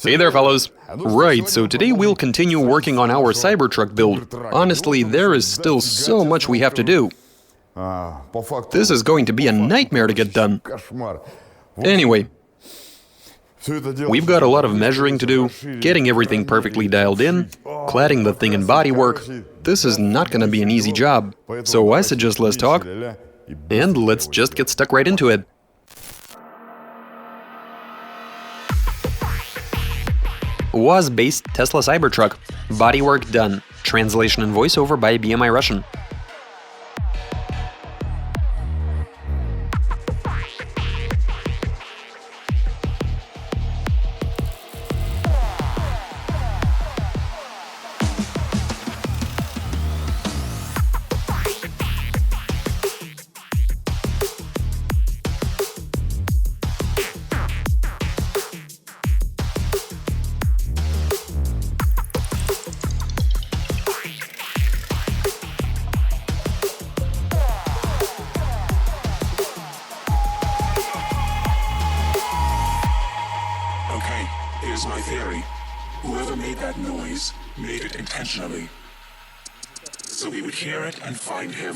Hey there, fellows! Right, so today we'll continue working on our Cybertruck build. Honestly, there is still so much we have to do. This is going to be a nightmare to get done. Anyway, we've got a lot of measuring to do, getting everything perfectly dialed in, cladding the thing in bodywork. This is not gonna be an easy job, so I suggest let's talk, and let's just get stuck right into it. UAZ-based Tesla Cybertruck. Bodywork done. Translation and voiceover by BMI Russian. Okay, here's my theory. Whoever made that noise made it intentionally. So we would hear it and find him.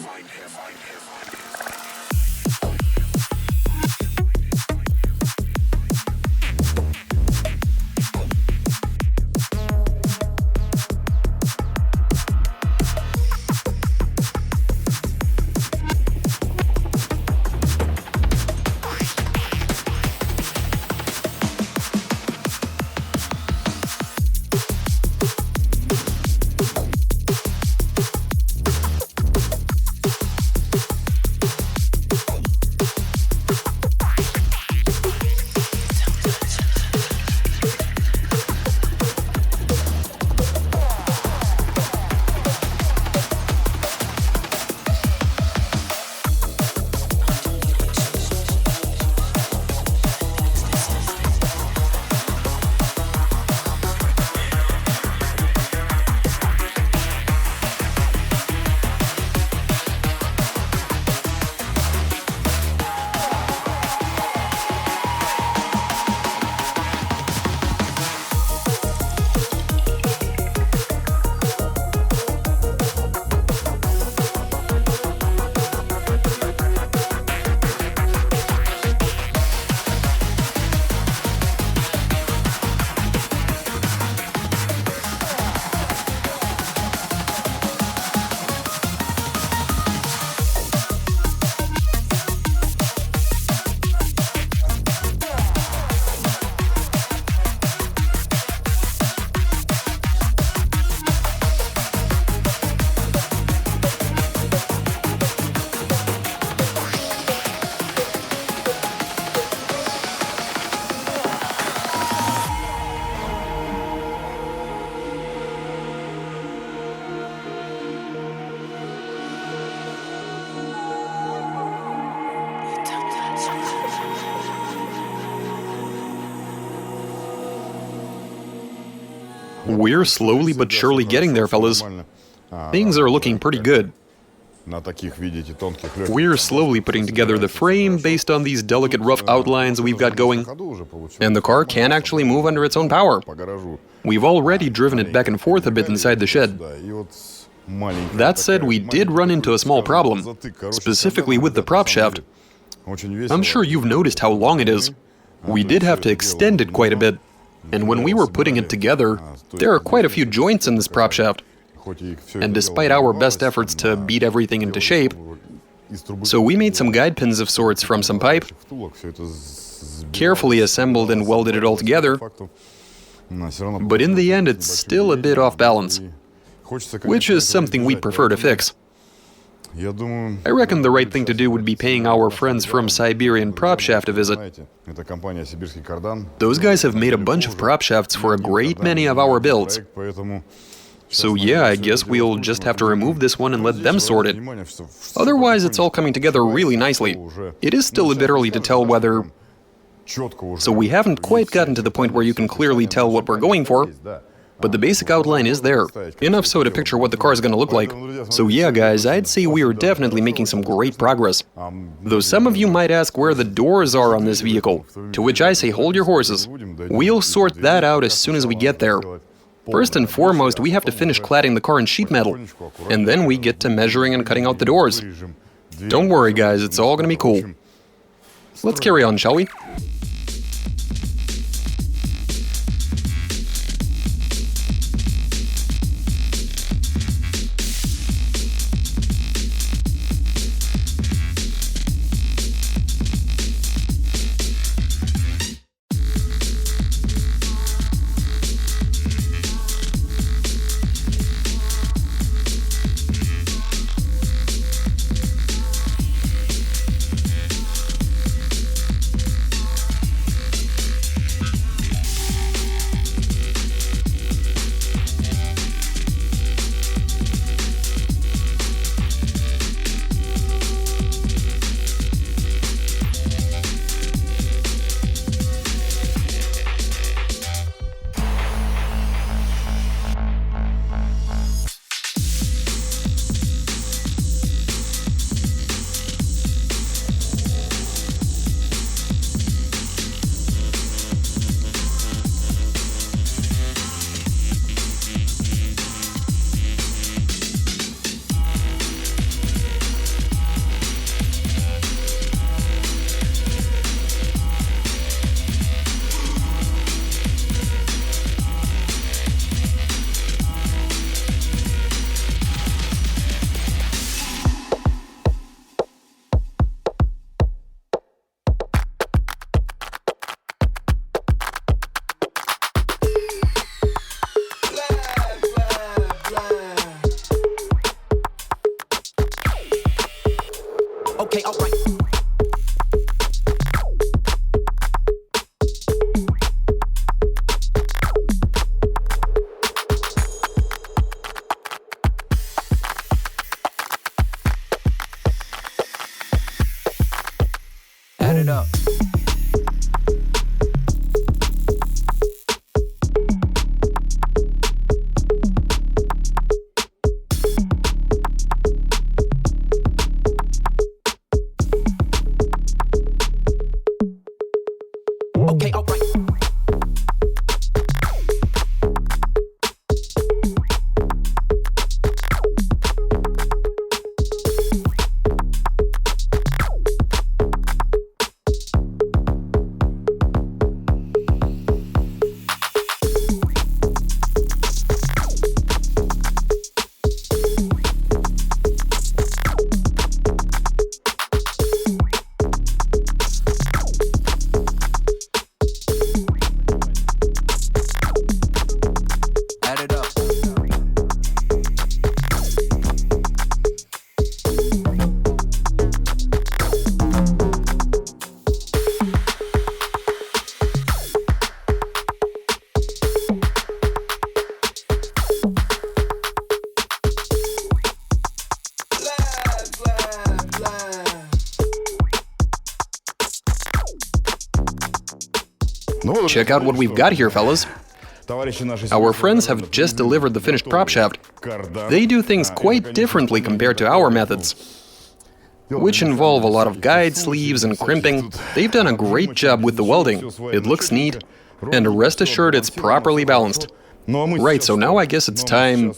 We're slowly but surely getting there, fellas. Things are looking pretty good. We're slowly putting together the frame based on these delicate rough outlines we've got going, and the car can actually move under its own power. We've already driven it back and forth a bit inside the shed. That said, we did run into a small problem, specifically with the prop shaft. I'm sure you've noticed how long it is. We did have to extend it quite a bit, and when we were putting it together, there are quite a few joints in this prop shaft. And despite our best efforts to beat everything into shape, so we made some guide pins of sorts from some pipe, carefully assembled and welded it all together, but in the end it's still a bit off balance, which is something we'd prefer to fix. I reckon the right thing to do would be paying our friends from Siberian Prop Shaft a visit. Those guys have made a bunch of prop shafts for a great many of our builds. So yeah, I guess we'll just have to remove this one and let them sort it. Otherwise, it's all coming together really nicely. It is still a bit early to tell whether... So we haven't quite gotten to the point where you can clearly tell what we're going for. But the basic outline is there, enough so to picture what the car is gonna look like. So yeah, guys, I'd say we are definitely making some great progress. Though some of you might ask where the doors are on this vehicle, to which I say hold your horses. We'll sort that out as soon as we get there. First and foremost, we have to finish cladding the car in sheet metal, and then we get to measuring and cutting out the doors. Don't worry, guys, it's all gonna be cool. Let's carry on, shall we? Okay, alright. Add it up. Okay, alright. Add it up. Check out what we've got here, fellas. Our friends have just delivered the finished prop shaft. They do things quite differently compared to our methods, which involve a lot of guide sleeves and crimping. They've done a great job with the welding. It looks neat, and rest assured it's properly balanced. Right, so now I guess it's time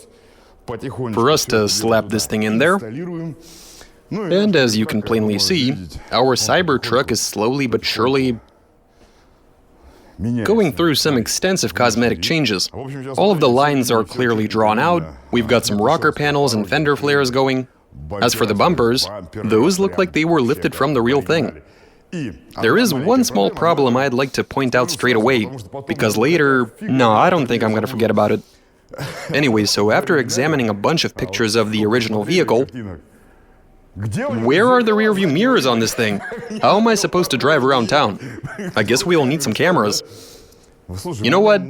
for us to slap this thing in there. And as you can plainly see, our Cybertruck is slowly but surely going through some extensive cosmetic changes. All of the lines are clearly drawn out, we've got some rocker panels and fender flares going. As for the bumpers, those look like they were lifted from the real thing. There is one small problem I'd like to point out straight away, because later... No, I don't think I'm gonna forget about it. Anyway, so after examining a bunch of pictures of the original vehicle, where are the rearview mirrors on this thing? How am I supposed to drive around town? I guess we'll need some cameras. You know what?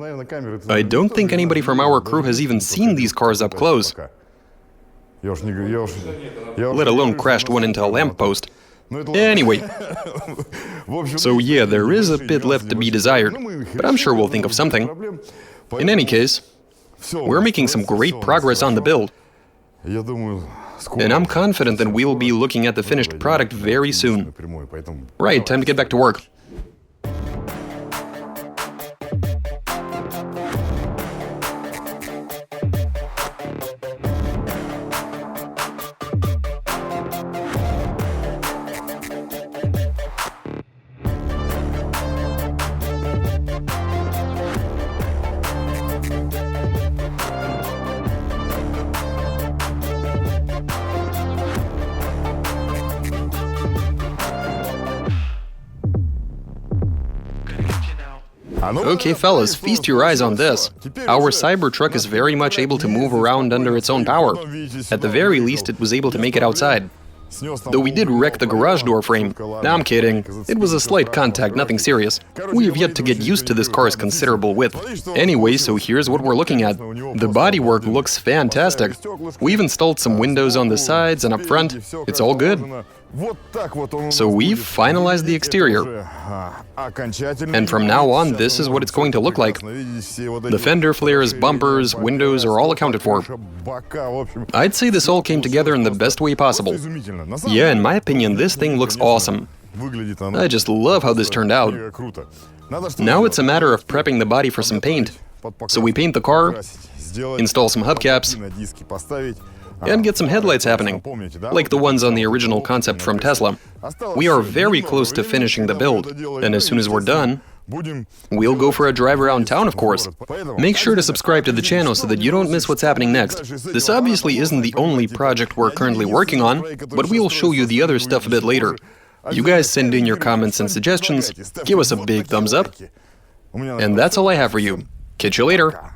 I don't think anybody from our crew has even seen these cars up close, let alone crashed one into a lamppost. Anyway, so yeah, there is a bit left to be desired, but I'm sure we'll think of something. In any case, We're making some great progress on the build, and I'm confident that we'll be looking at the finished product very soon. Right, time to get back to work. Okay, fellas, feast your eyes on this. Our Cybertruck is very much able to move around under its own power. At the very least, it was able to make it outside. Though we did wreck the garage door frame. Nah, I'm kidding. It was a slight contact, nothing serious. We have yet to get used to this car's considerable width. Anyway, so here's what we're looking at. The bodywork looks fantastic. We've installed some windows on the sides and up front. It's all good. So we've finalized the exterior. And from now on, this is what it's going to look like. The fender flares, bumpers, windows are all accounted for. I'd say this all came together in the best way possible. Yeah, in my opinion, this thing looks awesome. I just love how this turned out. Now it's a matter of prepping the body for some paint. So we paint the car, install some hubcaps, and get some headlights happening, like the ones on the original concept from Tesla. We are very close to finishing the build, and as soon as we're done, we'll go for a drive around town, of course. Make sure to subscribe to the channel so that you don't miss what's happening next. This obviously isn't the only project we're currently working on, but we'll show you the other stuff a bit later. You guys send in your comments and suggestions, give us a big thumbs up, and that's all I have for you. Catch you later.